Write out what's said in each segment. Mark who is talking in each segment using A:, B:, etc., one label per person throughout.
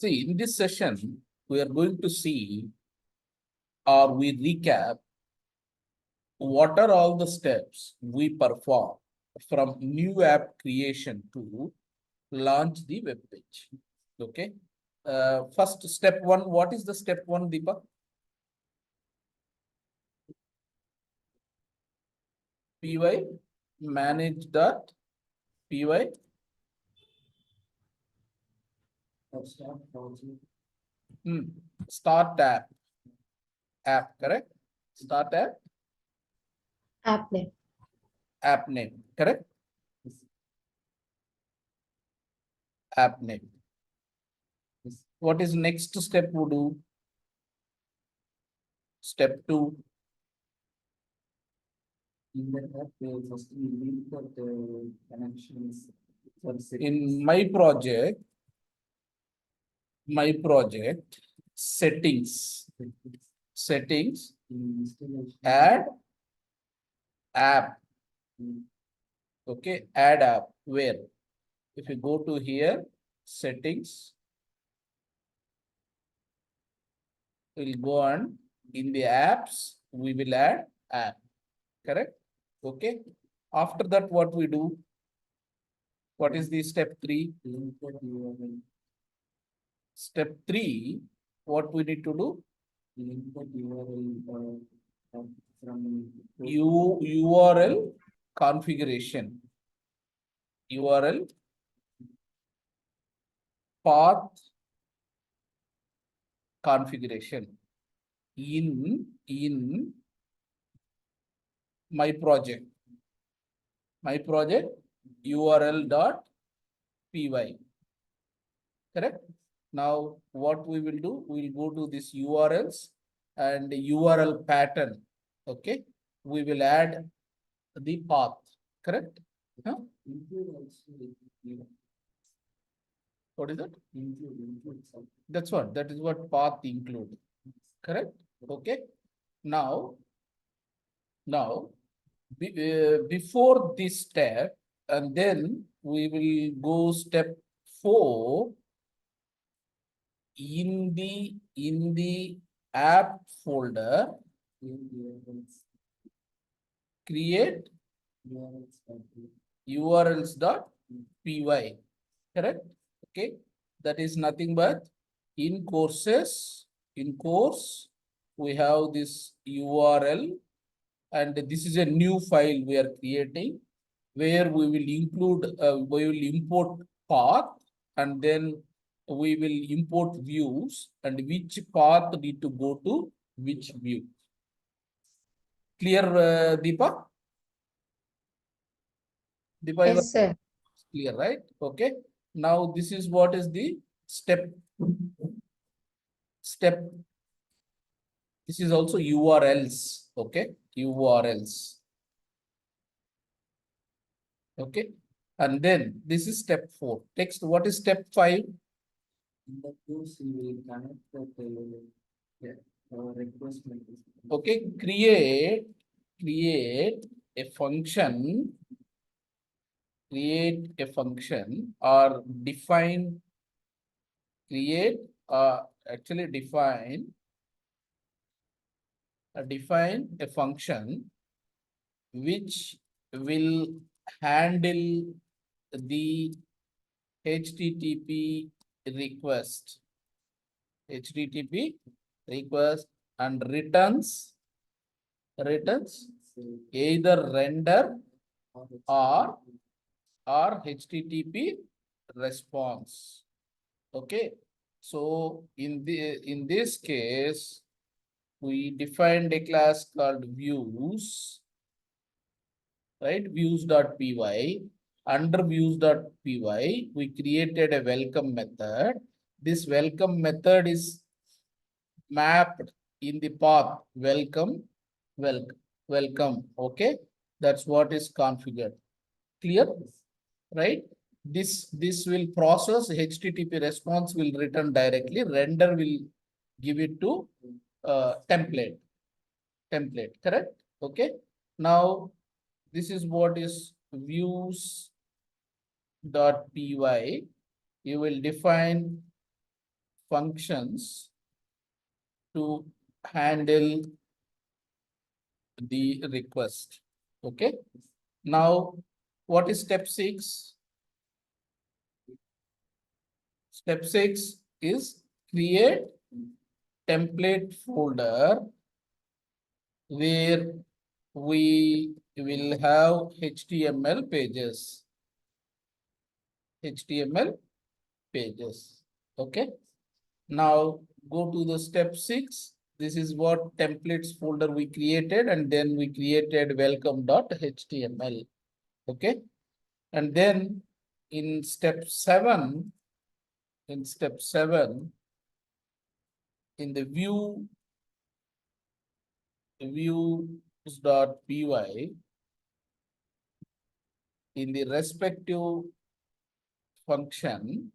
A: See, in this session, we are going to see or we recap what are all the steps we perform from new app creation to launch the web page. Okay. First, step one. What is the step one, Deepak? Py manage that py start app correct, start
B: App name.
A: app name correct, app name. What is next step we do? Step two.
C: In that app, first we need that connections for
A: In my project settings
C: installation.
A: add app. Okay, add app. Where? If you go to here, settings, we'll go on in the apps, we will add app. Correct? Okay. After that, what we do? What is the step three?
C: Link that URL.
A: Step three, what we need to do?
C: Link that URL from
A: URL configuration. URL path configuration in my project url.py. Correct. Now what we will do, we will go to this URLs and URL pattern. Okay, we will add the path. Correct. Huh?
C: include also
A: What is that?
C: include something.
A: That's what, that is what path include. Correct. Okay. Now before this step, and then we will go step 4 in the app folder, create urls.py. Correct. Okay, that is nothing but in courses, in course we have this URL, and this is a new file we are creating where we will include, we will import path, and then we will import views and which path need to go to which view. Clear, Deepa? Deepa,
B: Yes, sir.
A: clear, right? Okay. Now this is what is the step. This is also URLs. Okay, URLs. Okay, and then this is step 4. Next, what is step 5?
C: In that course, we will connect that request message.
A: Okay, create a function, or define, create, actually define a function which will handle the HTTP request, and returns either render or HTTP response. Okay, so in this case, we defined a class called views, right? Views.py. Under views.py, we created a welcome method. This welcome method is mapped in the path welcome. Okay, that's what is configured. Clear, right? This will process HTTP response, will return directly. Render will give it to template. Correct. Okay, now this is what is views.py. You will define functions to handle the request. Okay. Now, what is step 6? Step 6 is create template folder where we will have HTML pages. HTML pages. Okay. Now go to the step 6. This is what templates folder we created, and then we created welcome.html. Okay. And then in step 7, in the views.py, in the respective function,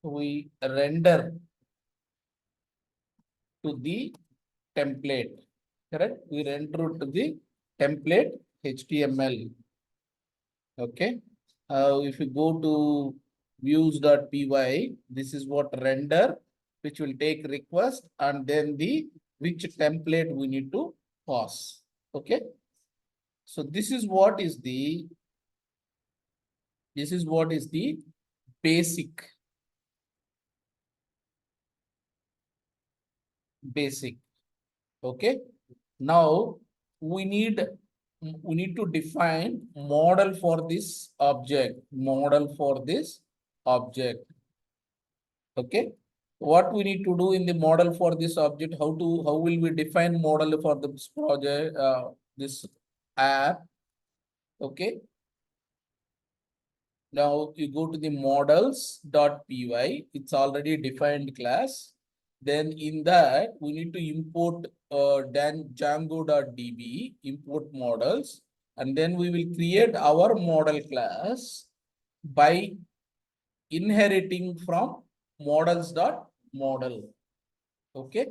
A: we render to the template, correct? We render to the template HTML. Okay. If you go to views.py, this is what render, which will take request, and then the which template we need to pass. Okay. So this is what is the basic. Okay. Now we need to define model for this object. Okay. What we need to do in the model for this object? How will we define model for this project? This app. Okay. Now you go to the models.py. It's already defined class. Then in that we need to import Django.db, import models, and then we will create our model class by inheriting from models.model. Okay,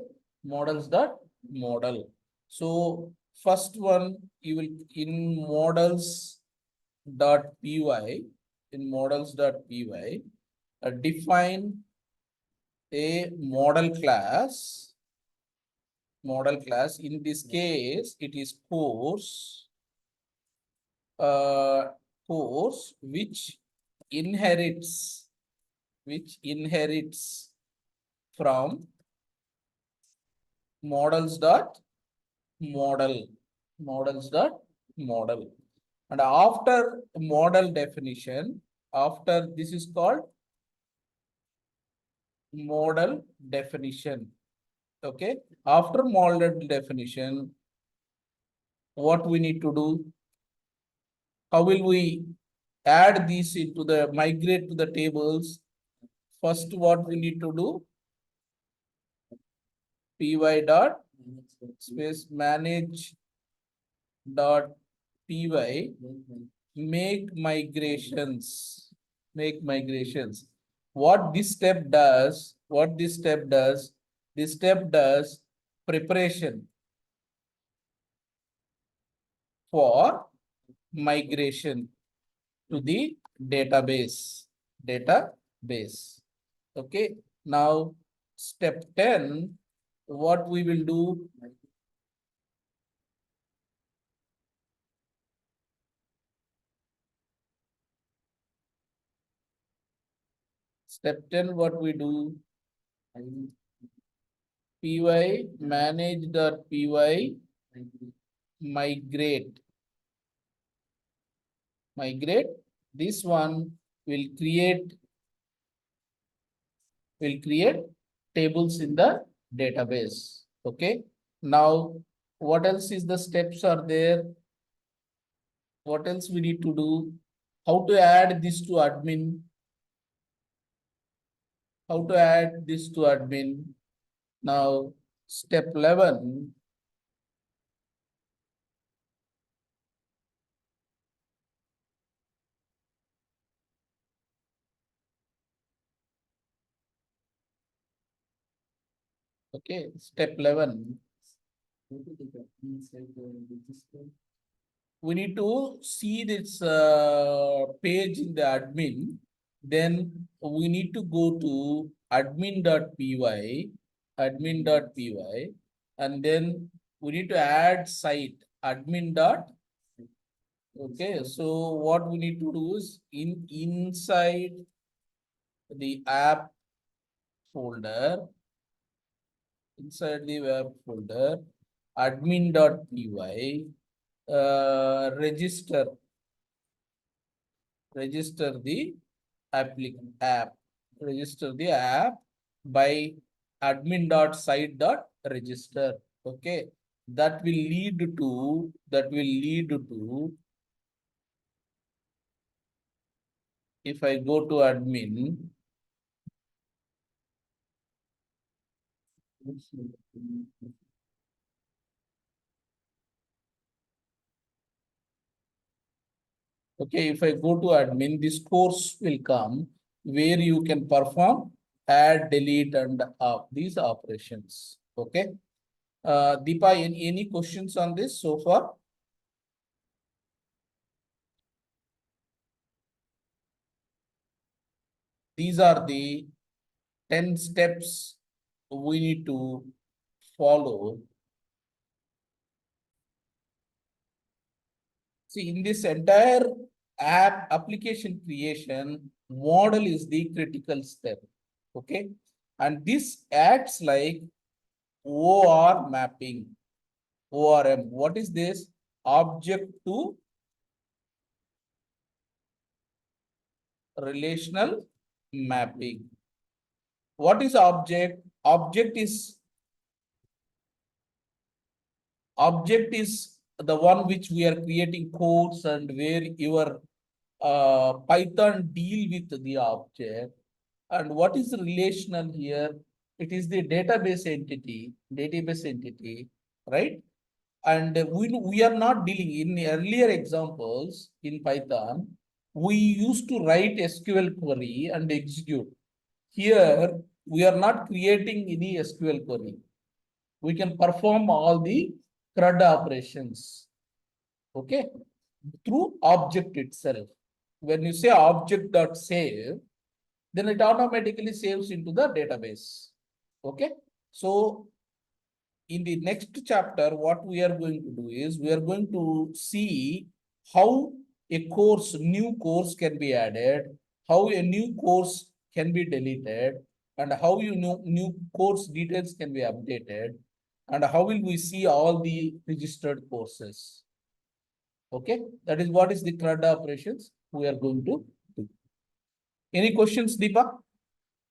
A: models.model. So first one, you will in models.py, define a model class. In this case, it is course which inherits from models.model. And after model definition, after this is called model definition. Okay. After model definition, what we need to do? How will we add these into the migrate to the tables? First, what we need to do? Py dot space manage dot py make migrations. What this step does? This step does preparation for migration to the database. Okay. Now step 10, what we will do? Step 10, what we do? Py manage.py migrate. This one will create tables in the database. Okay. Now, what else is the steps are there? What else we need to do? How to add this to admin? Now, step 11. Okay, step 11. We need to see this page in the admin. then we need to go to admin.py, and then we need to add site admin dot. Okay, so what we need to do is inside the app folder, inside the web folder, admin.py, register the app, register the app by admin.site.register. Okay, that will lead to if I go to admin, okay, if I go to admin, this course will come where you can perform add, delete, and these operations. Okay. Deepa, any questions on this so far? These are the 10 steps we need to follow. See, in this entire app application creation, model is the critical step. Okay. And this acts like OR mapping, ORM. What is this? Object to relational mapping. What is object? Object is the one which we are creating codes and where your Python deal with the object. And what is relational here? It is the database entity, right? And we are not dealing in earlier examples in Python. We used to write SQL query and execute. Here, we are not creating any SQL query. We can perform all the CRUD operations, okay, through object itself. When you say object.save, then it automatically saves into the database, okay. So in the next chapter, what we are going to do is we are going to see how new course can be added, how a new course can be deleted, and how new course details can be updated, and how will we see all the registered courses. Okay, that is what is the CRUD operations we are going to do. Any questions, Deepa?